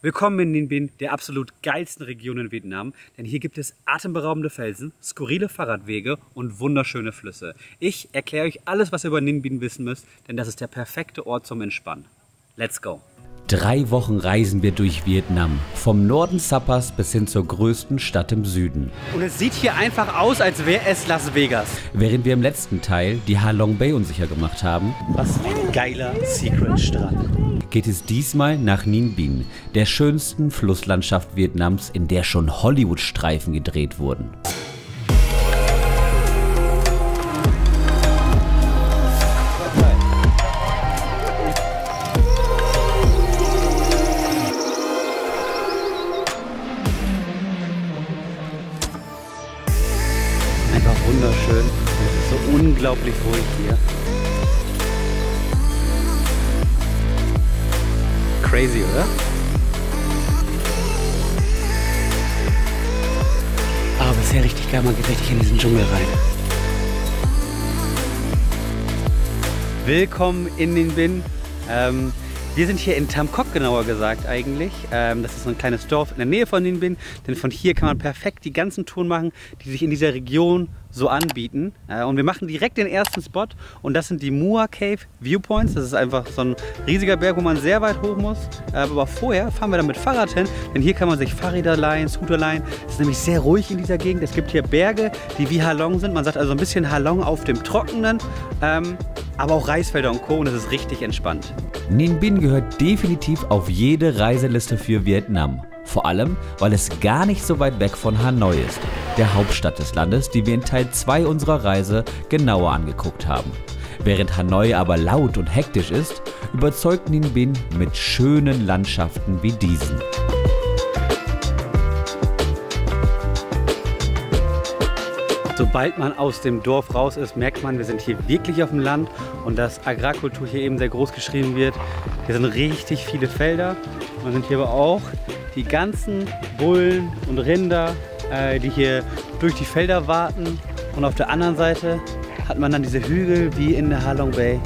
Willkommen in Ninh Binh, der absolut geilsten Region in Vietnam, denn hier gibt es atemberaubende Felsen, skurrile Fahrradwege und wunderschöne Flüsse. Ich erkläre euch alles, was ihr über Ninh Binh wissen müsst, denn das ist der perfekte Ort zum Entspannen. Let's go! 3 Wochen reisen wir durch Vietnam, vom Norden Sapas bis hin zur größten Stadt im Süden. Und es sieht hier einfach aus, als wäre es Las Vegas. Während wir im letzten Teil die Ha Long Bay unsicher gemacht haben, Was ein geiler Secret-Strand. geht es diesmal nach Ninh Binh, der schönsten Flusslandschaft Vietnams, in der schon Hollywood-Streifen gedreht wurden. Einfach wunderschön. Es ist so unglaublich ruhig hier. Crazy, oder? Aber bisher richtig geil, man geht richtig in diesen Dschungel rein. Willkommen in Ninh Binh. Wir sind hier in Tam Coc, genauer gesagt eigentlich. Das ist so ein kleines Dorf in der Nähe von Ninh Binh, denn von hier kann man perfekt die ganzen Touren machen, die sich in dieser Region so anbieten. Und wir machen direkt den ersten Spot und das sind die Mua Cave Viewpoints. Das ist einfach so ein riesiger Berg, wo man sehr weit hoch muss. Aber vorher fahren wir dann mit Fahrrad hin, denn hier kann man sich Fahrräder leihen, Scooter leihen. Es ist nämlich sehr ruhig in dieser Gegend. Es gibt hier Berge, die wie Ha Long sind. Man sagt also ein bisschen Ha Long auf dem Trockenen, aber auch Reisfelder und Co. Und es ist richtig entspannt. Ninh Binh gehört definitiv auf jede Reiseliste für Vietnam. Vor allem, weil es gar nicht so weit weg von Hanoi ist, der Hauptstadt des Landes, die wir in Teil 2 unserer Reise genauer angeguckt haben. Während Hanoi aber laut und hektisch ist, überzeugt Ninh Binh mit schönen Landschaften wie diesen. Sobald man aus dem Dorf raus ist, merkt man, wir sind hier wirklich auf dem Land und dass Agrarkultur hier eben sehr groß geschrieben wird. Hier sind richtig viele Felder. Man sind hier aber auch die ganzen Bullen und Rinder, die hier durch die Felder warten. Und auf der anderen Seite hat man dann diese Hügel wie in der Ha Long Bay.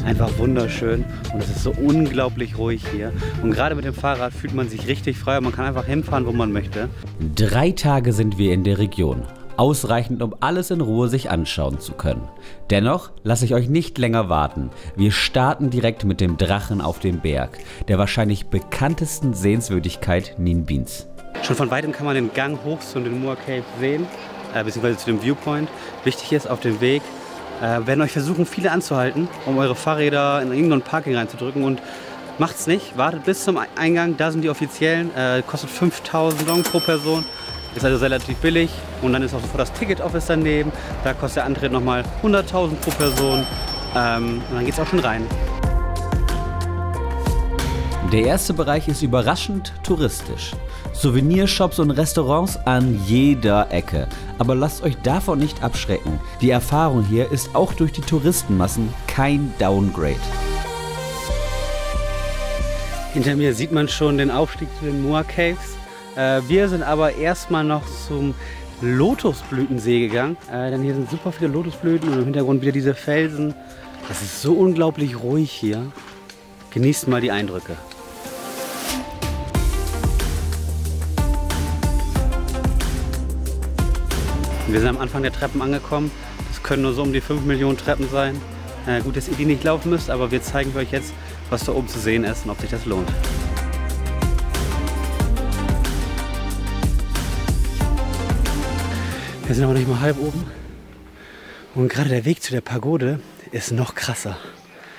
Einfach wunderschön und es ist so unglaublich ruhig hier. Und gerade mit dem Fahrrad fühlt man sich richtig frei und man kann einfach hinfahren, wo man möchte. 3 Tage sind wir in der Region. Ausreichend, um alles in Ruhe sich anschauen zu können. Dennoch lasse ich euch nicht länger warten. Wir starten direkt mit dem Drachen auf dem Berg, der wahrscheinlich bekanntesten Sehenswürdigkeit Ninh Bins. Schon von weitem kann man den Gang hoch zu den Mua Cave sehen, beziehungsweise zu dem Viewpoint. Wichtig ist, auf dem Weg werden euch versuchen, viele anzuhalten, um eure Fahrräder in irgendein Parking reinzudrücken. Und macht's nicht, wartet bis zum Eingang, da sind die offiziellen, kostet 5.000 Dong pro Person. Ist also relativ billig und dann ist auch sofort das Ticket-Office daneben. Da kostet der Antritt nochmal 100.000 pro Person und dann geht es auch schon rein. Der erste Bereich ist überraschend touristisch. Souvenirshops und Restaurants an jeder Ecke. Aber lasst euch davon nicht abschrecken. Die Erfahrung hier ist auch durch die Touristenmassen kein Downgrade. Hinter mir sieht man schon den Aufstieg zu den Mua Caves. Wir sind aber erstmal noch zum Lotusblütensee gegangen, denn hier sind super viele Lotusblüten und im Hintergrund wieder diese Felsen. Es ist so unglaublich ruhig hier. Genießt mal die Eindrücke. Wir sind am Anfang der Treppen angekommen. Das können nur so um die 5 Millionen Treppen sein. Gut, dass ihr die nicht laufen müsst, aber wir zeigen euch jetzt, was da oben zu sehen ist und ob sich das lohnt. Wir sind aber nicht mal halb oben und gerade der Weg zu der Pagode ist noch krasser.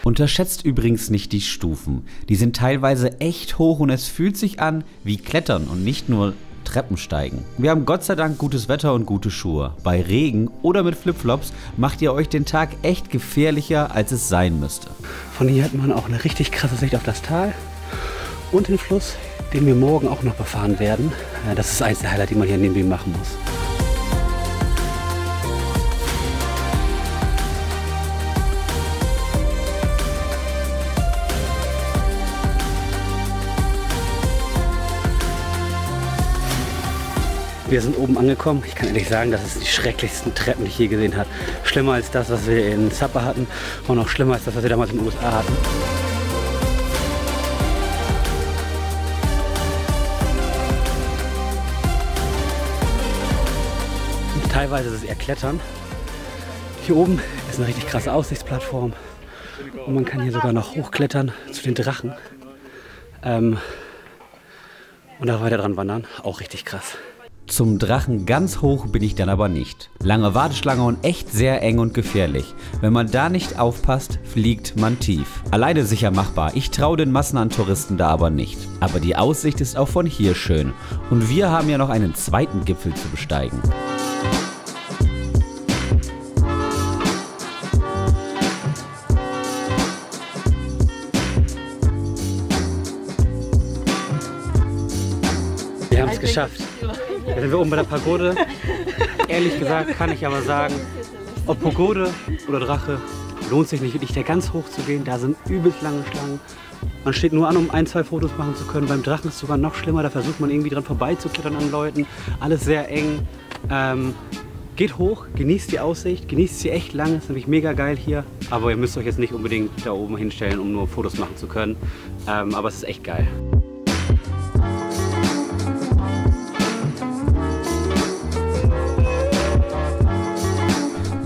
Unterschätzt übrigens nicht die Stufen. Die sind teilweise echt hoch und es fühlt sich an wie Klettern und nicht nur Treppensteigen. Wir haben Gott sei Dank gutes Wetter und gute Schuhe. Bei Regen oder mit Flipflops macht ihr euch den Tag echt gefährlicher, als es sein müsste. Von hier hat man auch eine richtig krasse Sicht auf das Tal und den Fluss, den wir morgen auch noch befahren werden. Das ist eins der Highlights, die man hier in Ninh Binh machen muss. Wir sind oben angekommen. Ich kann ehrlich sagen, das sind die schrecklichsten Treppen, die ich je gesehen habe. Schlimmer als das, was wir in Sapa hatten und noch schlimmer als das, was wir damals in den USA hatten. Teilweise ist es eher Klettern. Hier oben ist eine richtig krasse Aussichtsplattform. Und man kann hier sogar noch hochklettern zu den Drachen. Und da weiter dran wandern. Auch richtig krass. Zum Drachen ganz hoch bin ich dann aber nicht. Lange Warteschlange und echt sehr eng und gefährlich. Wenn man da nicht aufpasst, fliegt man tief. Alleine sicher machbar, ich traue den Massen an Touristen da aber nicht. Aber die Aussicht ist auch von hier schön. Und wir haben ja noch einen zweiten Gipfel zu besteigen. Wir haben es geschafft. Da sind wir oben bei der Pagode. Ehrlich gesagt kann ich aber sagen, ob Pagode oder Drache, lohnt sich nicht wirklich da ganz hoch zu gehen. Da sind übelst lange Schlangen. Man steht nur an, um 1, 2 Fotos machen zu können. Beim Drachen ist es sogar noch schlimmer. Da versucht man irgendwie dran vorbeizuklettern an Leuten. Alles sehr eng. Geht hoch, genießt die Aussicht, genießt sie echt lang. Ist nämlich mega geil hier. Aber ihr müsst euch jetzt nicht unbedingt da oben hinstellen, um nur Fotos machen zu können. Aber es ist echt geil.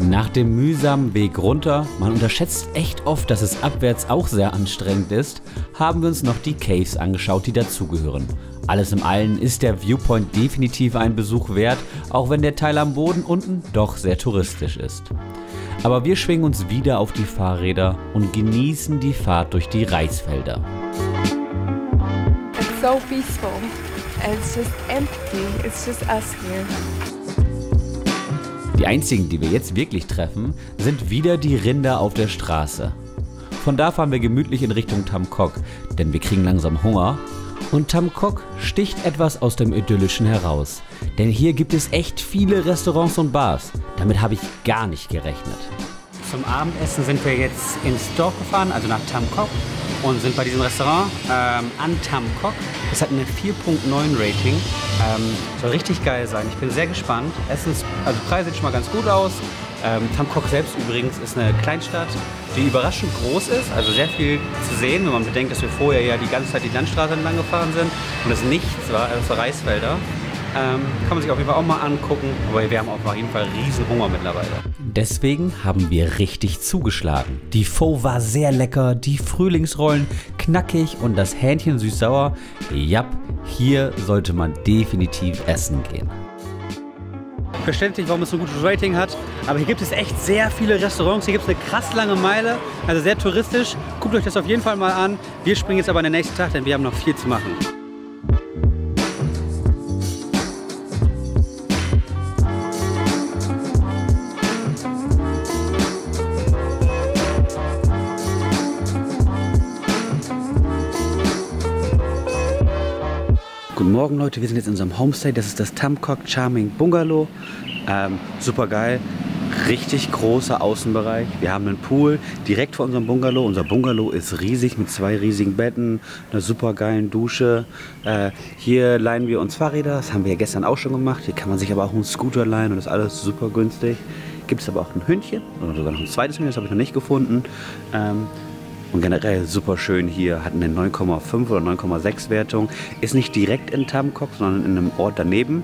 Nach dem mühsamen Weg runter, man unterschätzt echt oft, dass es abwärts auch sehr anstrengend ist, haben wir uns noch die Caves angeschaut, die dazugehören. Alles in allem ist der Viewpoint definitiv ein Besuch wert, auch wenn der Teil am Boden unten doch sehr touristisch ist. Aber wir schwingen uns wieder auf die Fahrräder und genießen die Fahrt durch die Reisfelder. It's so peaceful. It's just empty. It's just us here. Die einzigen, die wir jetzt wirklich treffen, sind wieder die Rinder auf der Straße. Von da fahren wir gemütlich in Richtung Tam Kok, denn wir kriegen langsam Hunger. Und Tam Kok sticht etwas aus dem Idyllischen heraus. Denn hier gibt es echt viele Restaurants und Bars. Damit habe ich gar nicht gerechnet. Zum Abendessen sind wir jetzt ins Dorf gefahren, also nach Tam Kok. Und sind bei diesem Restaurant an Tam Kok. Es hat eine 4.9 Rating. Soll richtig geil sein. Ich bin sehr gespannt. Also Preise sieht schon mal ganz gut aus. Tam Kok selbst übrigens ist eine Kleinstadt, die überraschend groß ist. Also sehr viel zu sehen, wenn man bedenkt, dass wir vorher ja die ganze Zeit die Landstraße entlang gefahren sind und es nichts war, also Reisfelder. Kann man sich auf jeden Fall auch mal angucken, aber wir haben auf jeden Fall riesen Hunger mittlerweile. Deswegen haben wir richtig zugeschlagen. Die Pho war sehr lecker, die Frühlingsrollen knackig und das Hähnchen süß-sauer. Ja, hier sollte man definitiv essen gehen. Verständlich, warum es so ein gutes Rating hat, aber hier gibt es echt sehr viele Restaurants. Hier gibt es eine krass lange Meile, also sehr touristisch. Guckt euch das auf jeden Fall mal an. Wir springen jetzt aber in den nächsten Tag, denn wir haben noch viel zu machen. Guten Morgen Leute, wir sind jetzt in unserem Homestay, das ist das Tam Kok Charming Bungalow. Super geil, richtig großer Außenbereich. Wir haben einen Pool direkt vor unserem Bungalow. Unser Bungalow ist riesig mit 2 riesigen Betten, einer super geilen Dusche. Hier leihen wir uns Fahrräder, das haben wir ja gestern auch schon gemacht. Hier kann man sich aber auch einen Scooter leihen und das ist alles super günstig. Gibt es aber auch ein Hündchen oder sogar noch ein zweites Hündchen, das habe ich noch nicht gefunden. Und generell super schön hier, hat eine 9,5 oder 9,6 Wertung. Ist nicht direkt in Tam Kok, sondern in einem Ort daneben.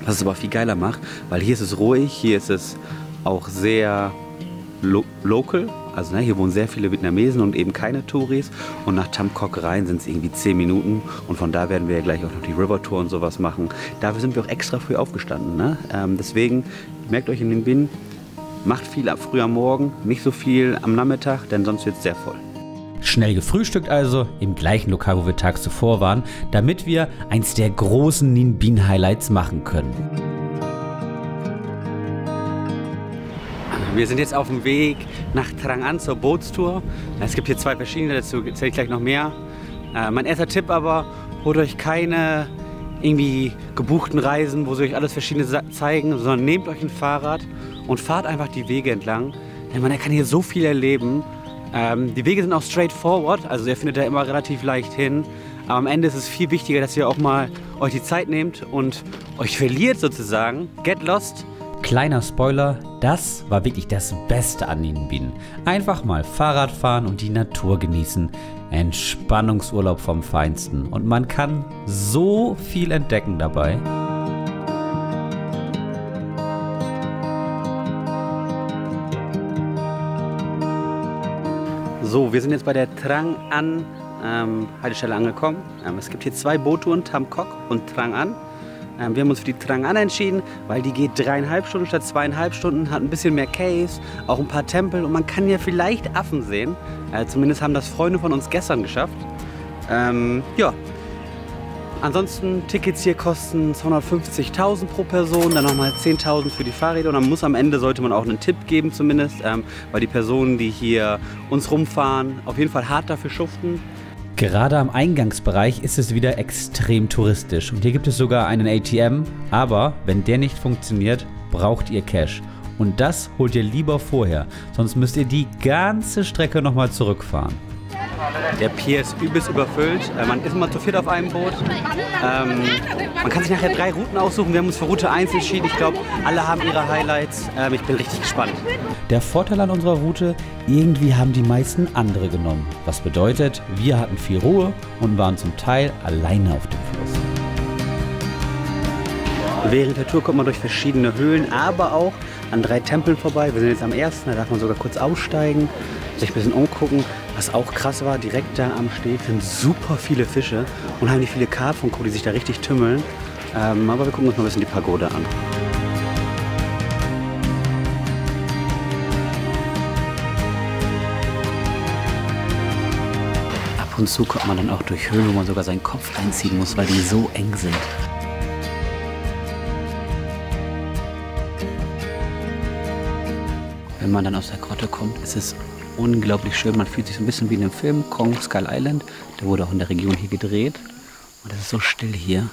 Was es aber viel geiler macht, weil hier ist es ruhig, hier ist es auch sehr local. Also hier wohnen sehr viele Vietnamesen und eben keine Touris. Und nach Tam Kok rein sind es irgendwie 10 Minuten. Und von da werden wir ja gleich auch noch die River Tour und sowas machen. Dafür sind wir auch extra früh aufgestanden. Ne? Deswegen, merkt euch in den Bin, macht viel ab früh am Morgen, nicht so viel am Nachmittag, denn sonst wird es sehr voll. Schnell gefrühstückt also, im gleichen Lokal, wo wir tags zuvor waren, damit wir eins der großen Ninh Binh Highlights machen können. Wir sind jetzt auf dem Weg nach Trang An zur Bootstour. Es gibt hier 2 verschiedene, dazu erzähle ich gleich noch mehr. Mein erster Tipp aber, holt euch keine irgendwie gebuchten Reisen, wo sie euch alles Verschiedene zeigen, sondern nehmt euch ein Fahrrad und fahrt einfach die Wege entlang. Denn man kann hier so viel erleben. Die Wege sind auch straightforward, also ihr findet da immer relativ leicht hin. Aber am Ende ist es viel wichtiger, dass ihr auch mal euch die Zeit nehmt und euch verliert sozusagen. Get lost. Kleiner Spoiler, das war wirklich das Beste an Ninh Binh. Einfach mal Fahrrad fahren und die Natur genießen. Entspannungsurlaub vom Feinsten. Und man kann so viel entdecken dabei. So, wir sind jetzt bei der Trang An Haltestelle angekommen. Es gibt hier 2 Boottouren, Tham Kok und Trang An. Wir haben uns für die Trang An entschieden, weil die geht 3,5 Stunden statt 2,5 Stunden, hat ein bisschen mehr Caves, auch ein paar Tempel und man kann ja vielleicht Affen sehen. Zumindest haben das Freunde von uns gestern geschafft. Ja. Ansonsten Tickets hier kosten 250.000 pro Person, dann nochmal 10.000 für die Fahrräder und dann muss am Ende, sollte man auch einen Tipp geben zumindest, weil die Personen, die hier uns rumfahren, auf jeden Fall hart dafür schuften. Gerade am Eingangsbereich ist es wieder extrem touristisch und hier gibt es sogar einen ATM, aber wenn der nicht funktioniert, braucht ihr Cash. Und das holt ihr lieber vorher, sonst müsst ihr die ganze Strecke nochmal zurückfahren. Der Pier ist übelst überfüllt, man ist immer zu viert auf einem Boot. Man kann sich nachher 3 Routen aussuchen, wir haben uns für Route 1 entschieden. Ich glaube, alle haben ihre Highlights. Ich bin richtig gespannt. Der Vorteil an unserer Route, irgendwie haben die meisten andere genommen. Was bedeutet, wir hatten viel Ruhe und waren zum Teil alleine auf dem Fluss. Während der Tour kommt man durch verschiedene Höhlen, aber auch an 3 Tempeln vorbei. Wir sind jetzt am ersten, da darf man sogar kurz aussteigen, sich ein bisschen umgucken. Was auch krass war, direkt da am Steg sind super viele Fische und haben viele Karpfen, die sich da richtig tümmeln. Aber wir gucken uns mal ein bisschen die Pagode an. Ab und zu kommt man dann auch durch Höhlen, wo man sogar seinen Kopf reinziehen muss, weil die so eng sind. Wenn man dann aus der Grotte kommt, ist es unglaublich schön. Man fühlt sich so ein bisschen wie in einem Film, Kong Skull Island. Der wurde auch in der Region hier gedreht. Und es ist so still hier.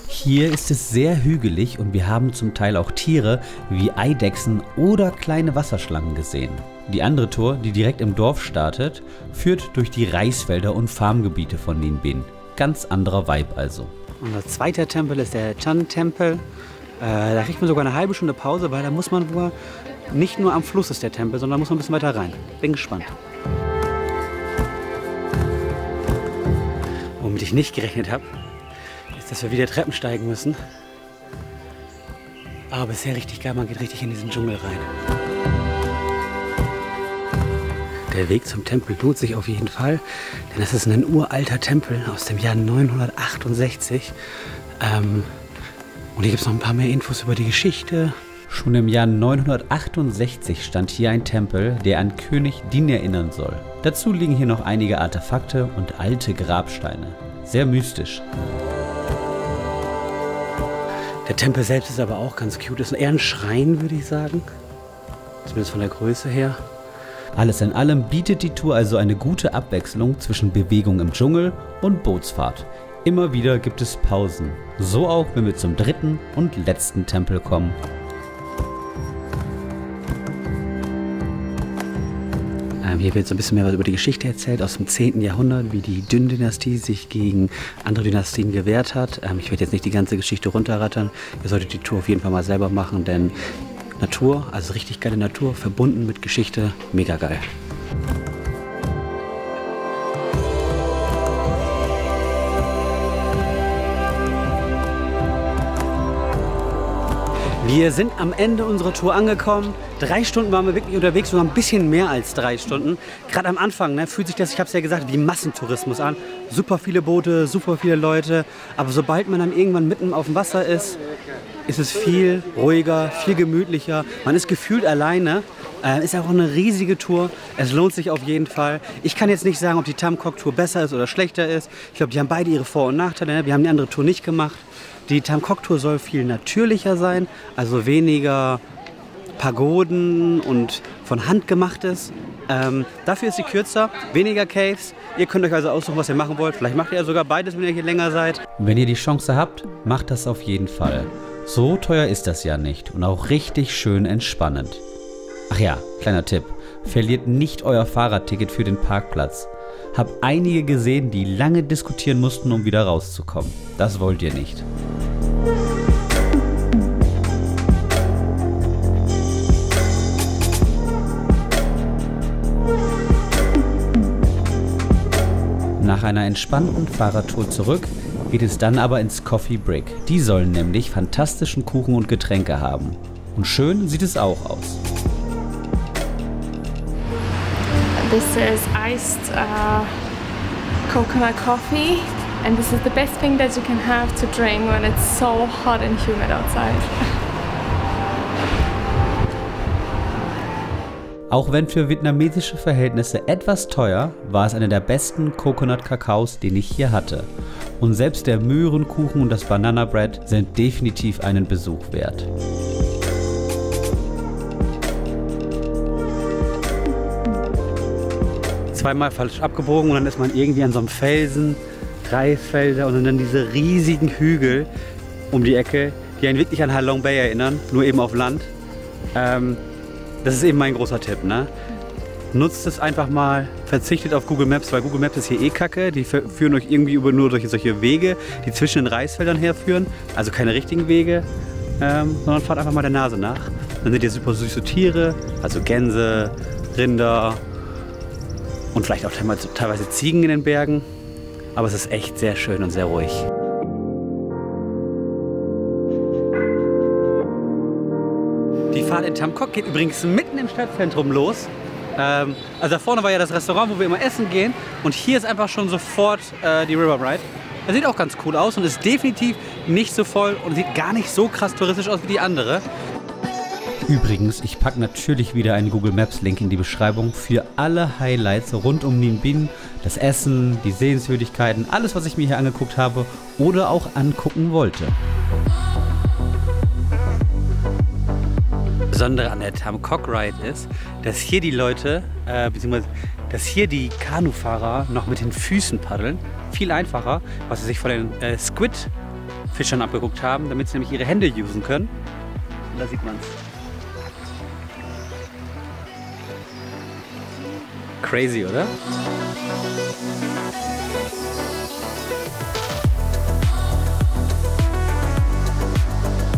Hier ist es sehr hügelig und wir haben zum Teil auch Tiere wie Eidechsen oder kleine Wasserschlangen gesehen. Die andere Tour, die direkt im Dorf startet, führt durch die Reisfelder und Farmgebiete von Ninh Binh. Ganz anderer Vibe also. Unser zweiter Tempel ist der Chan-Tempel. Da kriegt man sogar eine halbe Stunde Pause, weil da muss man wohl, nicht nur am Fluss ist der Tempel, sondern muss man ein bisschen weiter rein. Bin gespannt. Womit ich nicht gerechnet habe, ist, dass wir wieder Treppen steigen müssen. Aber bisher richtig geil, man geht richtig in diesen Dschungel rein. Der Weg zum Tempel lohnt sich auf jeden Fall, denn das ist ein uralter Tempel aus dem Jahr 968. Und hier gibt es noch ein paar mehr Infos über die Geschichte. Schon im Jahr 968 stand hier ein Tempel, der an König Din erinnern soll. Dazu liegen hier noch einige Artefakte und alte Grabsteine. Sehr mystisch. Der Tempel selbst ist aber auch ganz cute. Ist eher ein Schrein, würde ich sagen. Zumindest von der Größe her. Alles in allem bietet die Tour also eine gute Abwechslung zwischen Bewegung im Dschungel und Bootsfahrt. Immer wieder gibt es Pausen. So auch, wenn wir zum dritten und letzten Tempel kommen. Hier wird so ein bisschen mehr was über die Geschichte erzählt aus dem 10. Jahrhundert, wie die Dynastie sich gegen andere Dynastien gewehrt hat. Ich werde jetzt nicht die ganze Geschichte runterrattern. Ihr solltet die Tour auf jeden Fall mal selber machen, denn Natur, also richtig geile Natur, verbunden mit Geschichte, mega geil. Wir sind am Ende unserer Tour angekommen. 3 Stunden waren wir wirklich unterwegs, sogar ein bisschen mehr als 3 Stunden. Gerade am Anfang fühlt sich das, ich habe es ja gesagt, wie Massentourismus an. Super viele Boote, super viele Leute. Aber sobald man dann irgendwann mitten auf dem Wasser ist, ist es viel ruhiger, viel gemütlicher. Man ist gefühlt alleine. Ist auch eine riesige Tour. Es lohnt sich auf jeden Fall. Ich kann jetzt nicht sagen, ob die Tham Kok Tour besser ist oder schlechter ist. Ich glaube, die haben beide ihre Vor- und Nachteile. Wir haben die andere Tour nicht gemacht. Die Tham Kok Tour soll viel natürlicher sein, also weniger Pagoden und von Hand gemachtes. Dafür ist sie kürzer, weniger Caves. Ihr könnt euch also aussuchen, was ihr machen wollt. Vielleicht macht ihr ja sogar beides, wenn ihr hier länger seid. Wenn ihr die Chance habt, macht das auf jeden Fall. So teuer ist das ja nicht und auch richtig schön entspannend. Ach ja, kleiner Tipp. Verliert nicht euer Fahrradticket für den Parkplatz. Hab einige gesehen, die lange diskutieren mussten, um wieder rauszukommen. Das wollt ihr nicht. Nach einer entspannten Fahrradtour zurück geht es dann aber ins Coffee Brick. Die sollen nämlich fantastischen Kuchen und Getränke haben. Und schön sieht es auch aus. This is iced coconut coffee, and this is the best thing that you can have to drink when it's so hot and humid outside. Auch wenn für vietnamesische Verhältnisse etwas teuer, war es einer der besten Coconut-Kakaos, den ich hier hatte. Und selbst der Möhrenkuchen und das Banana Bread sind definitiv einen Besuch wert. Zweimal falsch abgebogen und dann ist man irgendwie an so einem Felsen, Reisfelder und dann diese riesigen Hügel um die Ecke, die einen wirklich an Ha Long Bay erinnern, nur eben auf Land. Das ist eben mein großer Tipp, ne? Nutzt es einfach mal, verzichtet auf Google Maps, weil Google Maps ist hier eh kacke. Die führen euch irgendwie nur durch solche Wege, die zwischen den Reisfeldern herführen. Also keine richtigen Wege, sondern fahrt einfach mal der Nase nach. Dann seht ihr super süße Tiere, also Gänse, Rinder und vielleicht auch teilweise Ziegen in den Bergen. Aber es ist echt sehr schön und sehr ruhig. Die Fahrt in Tam Quoc geht übrigens mitten im Stadtzentrum los. Also da vorne war ja das Restaurant, wo wir immer essen gehen. Und hier ist einfach schon sofort die River Ride. Das sieht auch ganz cool aus und ist definitiv nicht so voll und sieht gar nicht so krass touristisch aus wie die andere. Übrigens, ich packe natürlich wieder einen Google Maps Link in die Beschreibung für alle Highlights rund um Ninh Binh, das Essen, die Sehenswürdigkeiten, alles was ich mir hier angeguckt habe oder auch angucken wollte. Das Besondere an der Tam Quoc Ride ist, dass hier die Leute, beziehungsweise dass hier die Kanufahrer noch mit den Füßen paddeln. Viel einfacher, was sie sich von den Squid-Fischern abgeguckt haben, damit sie nämlich ihre Hände usen können. Und da sieht man es. Crazy, oder?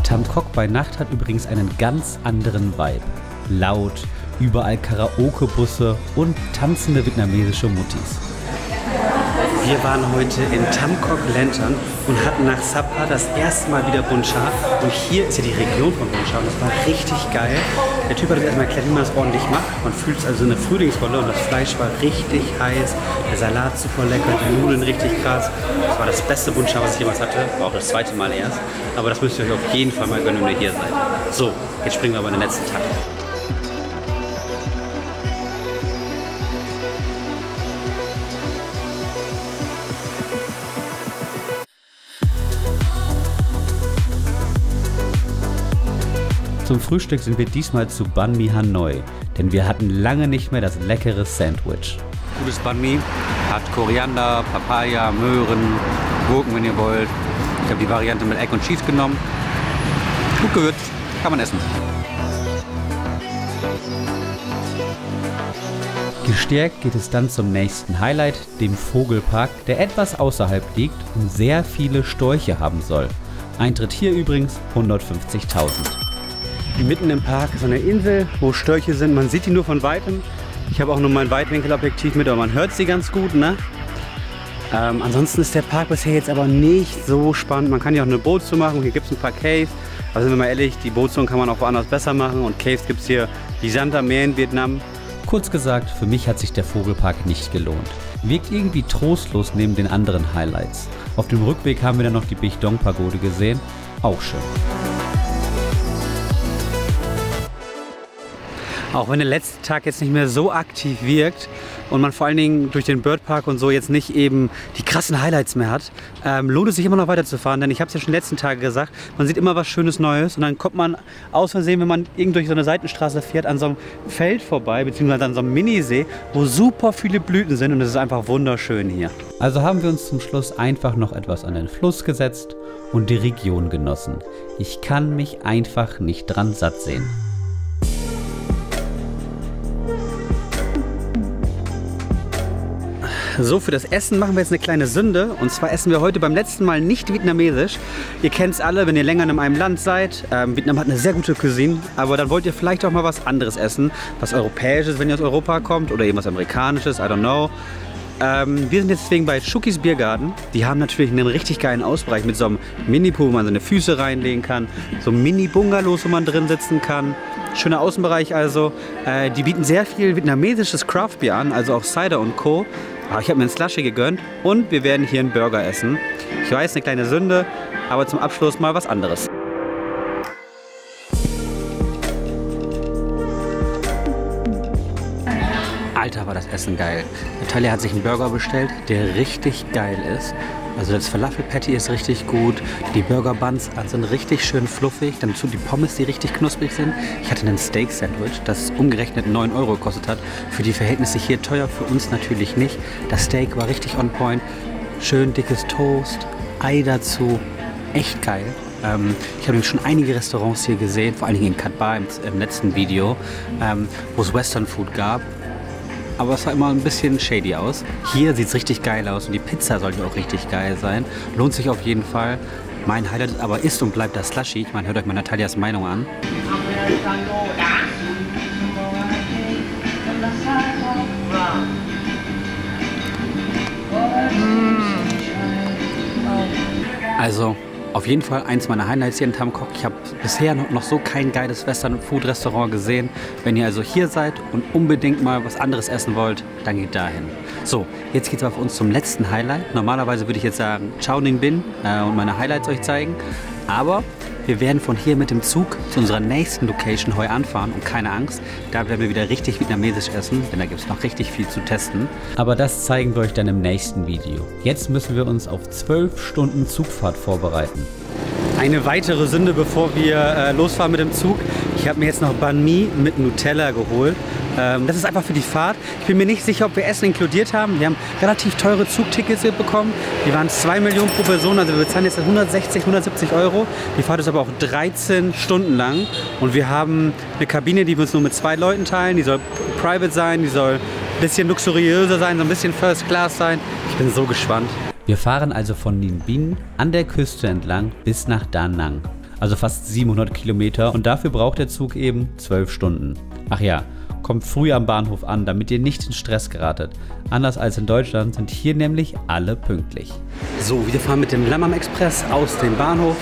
Tam Quoc bei Nacht hat übrigens einen ganz anderen Vibe. Laut, überall Karaoke-Busse und tanzende vietnamesische Muttis. Wir waren heute in Tam Quoc Lantern und hatten nach Sapa das erste Mal wieder Bun Cha. Und hier ist ja die Region von Bun Cha und das war richtig geil. Der Typ hat uns erstmal erklärt, wie man das ordentlich macht. Man fühlt es also in der Frühlingsrolle und das Fleisch war richtig heiß, der Salat super lecker, die Nudeln richtig krass. Das war das beste Bun Cha, was ich jemals hatte. War auch das zweite Mal erst. Aber das müsst ihr euch auf jeden Fall mal gönnen, wenn ihr hier seid. So, jetzt springen wir aber in den letzten Tag. Zum Frühstück sind wir diesmal zu Banh Mi Hanoi, denn wir hatten lange nicht mehr das leckere Sandwich. Gutes Banh Mi hat Koriander, Papaya, Möhren, Gurken, wenn ihr wollt. Ich habe die Variante mit Egg und Cheese genommen. Gut gewürzt, kann man essen. Gestärkt geht es dann zum nächsten Highlight, dem Vogelpark, der etwas außerhalb liegt und sehr viele Storche haben soll. Eintritt hier übrigens 150.000. Mitten im Park ist eine Insel, wo Störche sind. Man sieht die nur von Weitem. Ich habe auch nur mein Weitwinkelobjektiv mit, aber man hört sie ganz gut, ne? Ansonsten ist der Park bisher jetzt aber nicht so spannend. Man kann ja auch eine Bootstour machen. Hier gibt es ein paar Caves. Aber sind wir mal ehrlich, die Bootstour kann man auch woanders besser machen. Und Caves gibt es hier wie Sand am Meer in Vietnam. Kurz gesagt, für mich hat sich der Vogelpark nicht gelohnt. Wirkt irgendwie trostlos neben den anderen Highlights. Auf dem Rückweg haben wir dann noch die Biech Dong Pagode gesehen. Auch schön. Auch wenn der letzte Tag jetzt nicht mehr so aktiv wirkt und man vor allen Dingen durch den Birdpark und so jetzt nicht eben die krassen Highlights mehr hat, lohnt es sich immer noch weiterzufahren, denn ich habe es ja schon die letzten Tage gesagt, man sieht immer was Schönes Neues und dann kommt man aus Versehen, wenn man irgend durch so eine Seitenstraße fährt, an so einem Feld vorbei, beziehungsweise an so einem Minisee, wo super viele Blüten sind und es ist einfach wunderschön hier. Also haben wir uns zum Schluss einfach noch etwas an den Fluss gesetzt und die Region genossen. Ich kann mich einfach nicht dran satt sehen. So, für das Essen machen wir jetzt eine kleine Sünde. Und zwar essen wir heute beim letzten Mal nicht vietnamesisch. Ihr kennt es alle, wenn ihr länger in einem Land seid. Vietnam hat eine sehr gute Cuisine, aber dann wollt ihr vielleicht auch mal was anderes essen. Was Europäisches, wenn ihr aus Europa kommt, oder eben was Amerikanisches, I don't know. Wir sind jetzt deswegen bei Shukis Biergarten. Die haben natürlich einen richtig geilen Ausbereich mit so einem Mini-Pool, wo man seine Füße reinlegen kann. So Mini-Bungalows, wo man drin sitzen kann. schöner Außenbereich also. Die bieten sehr viel vietnamesisches Craftbier an, also auch Cider und Co. Aber ich habe mir einen Slushy gegönnt und wir werden hier einen Burger essen. Ich weiß, eine kleine Sünde, aber zum Abschluss mal was anderes. Alter, war das Essen geil. Natalia hat sich einen Burger bestellt, der richtig geil ist. Also das Falafel-Patty ist richtig gut, die Burger-Buns sind richtig schön fluffig, dann dazu die Pommes, die richtig knusprig sind. Ich hatte ein Steak-Sandwich, das umgerechnet 9 € gekostet hat. Für die Verhältnisse hier teuer, für uns natürlich nicht. Das Steak war richtig on point, schön dickes Toast, Ei dazu, echt geil. Ich habe schon einige Restaurants hier gesehen, vor allen Dingen in Cat Ba im letzten Video, wo es Western Food gab. Aber es sah immer ein bisschen shady aus. Hier sieht es richtig geil aus und die Pizza sollte auch richtig geil sein. Lohnt sich auf jeden Fall. Mein Highlight aber ist und bleibt das Slushy. Ich meine, hört euch mal Natalias Meinung an. Also auf jeden Fall eins meiner Highlights hier in Tam Quoc. Ich habe bisher noch so kein geiles Western-Food-Restaurant gesehen. Wenn ihr also hier seid und unbedingt mal was anderes essen wollt, dann geht dahin. So, jetzt geht es aber für uns zum letzten Highlight. Normalerweise würde ich jetzt sagen, Chao Ninh Binh und meine Highlights euch zeigen. Aber wir werden von hier mit dem Zug zu unserer nächsten Location Hoi An fahren und keine Angst, da werden wir wieder richtig vietnamesisch essen, denn da gibt es noch richtig viel zu testen. Aber das zeigen wir euch dann im nächsten Video. Jetzt müssen wir uns auf 12 Stunden Zugfahrt vorbereiten. Eine weitere Sünde, bevor wir losfahren mit dem Zug. Ich habe mir jetzt noch Banh Mi mit Nutella geholt. Das ist einfach für die Fahrt. Ich bin mir nicht sicher, ob wir Essen inkludiert haben. Wir haben relativ teure Zugtickets bekommen. Die waren 2 Millionen pro Person, also wir bezahlen jetzt 160, 170 €. Die Fahrt ist aber auch 13 Stunden lang. Und wir haben eine Kabine, die wir uns nur mit 2 Leuten teilen. Die soll private sein, die soll ein bisschen luxuriöser sein, so ein bisschen First Class sein. Ich bin so gespannt. Wir fahren also von Ninh Binh an der Küste entlang bis nach Da Nang. Also fast 700 Kilometer und dafür braucht der Zug eben 12 Stunden. Ach ja, kommt früh am Bahnhof an, damit ihr nicht in Stress geratet. Anders als in Deutschland sind hier nämlich alle pünktlich. So, wir fahren mit dem Lamam Express aus dem Bahnhof.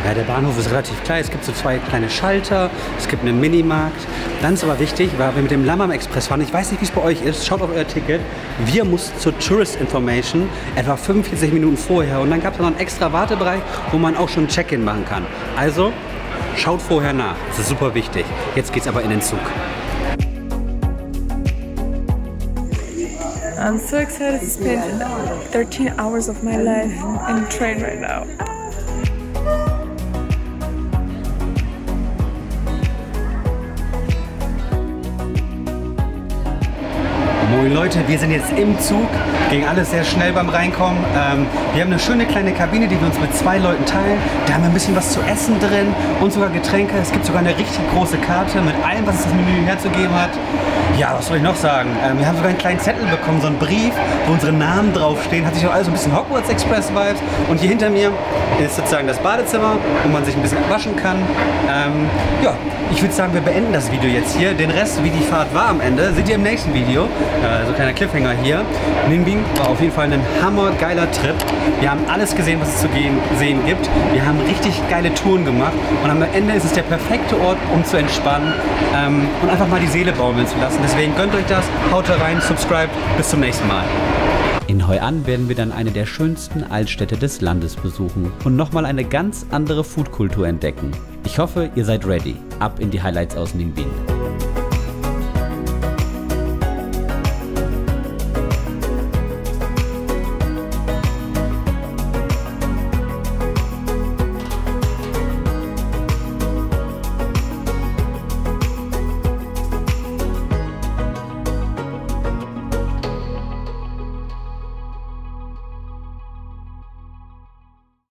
Ja, der Bahnhof ist relativ klein, es gibt so 2 kleine Schalter, es gibt einen Minimarkt. Dann ist aber wichtig, weil wir mit dem Lamam Express fahren, ich weiß nicht, wie es bei euch ist, schaut auf euer Ticket. Wir mussten zur Tourist Information etwa 45 Minuten vorher und dann gab es noch einen extra Wartebereich, wo man auch schon Check-in machen kann. Also, schaut vorher nach, das ist super wichtig. Jetzt geht's aber in den Zug. I'm so excited to spend 13 hours of my life in a train right now. Moin Leute, wir sind jetzt im Zug, ging alles sehr schnell beim Reinkommen. Wir haben eine schöne kleine Kabine, die wir uns mit 2 Leuten teilen. Da haben wir ein bisschen was zu essen drin und sogar Getränke. Es gibt sogar eine richtig große Karte mit allem, was es das Menü herzugeben hat. Ja, was soll ich noch sagen? Wir haben sogar einen kleinen Zettel bekommen, so einen Brief, wo unsere Namen draufstehen. Hat sich auch alles ein bisschen Hogwarts Express Vibes. Und hier hinter mir ist sozusagen das Badezimmer, wo man sich ein bisschen waschen kann. Ja, ich würde sagen, wir beenden das Video jetzt hier. Den Rest, wie die Fahrt war am Ende, seht ihr im nächsten Video. So ein kleiner Cliffhanger hier. Ninh Binh war auf jeden Fall ein hammergeiler Trip. Wir haben alles gesehen, was es zu sehen gibt. Wir haben richtig geile Touren gemacht. Und am Ende ist es der perfekte Ort, um zu entspannen und einfach mal die Seele baumeln zu lassen. Deswegen gönnt euch das, haut da rein, subscribt. Bis zum nächsten Mal. In Hoi An werden wir dann eine der schönsten Altstädte des Landes besuchen und nochmal eine ganz andere Foodkultur entdecken. Ich hoffe, ihr seid ready. Ab in die Highlights aus Ninh Binh.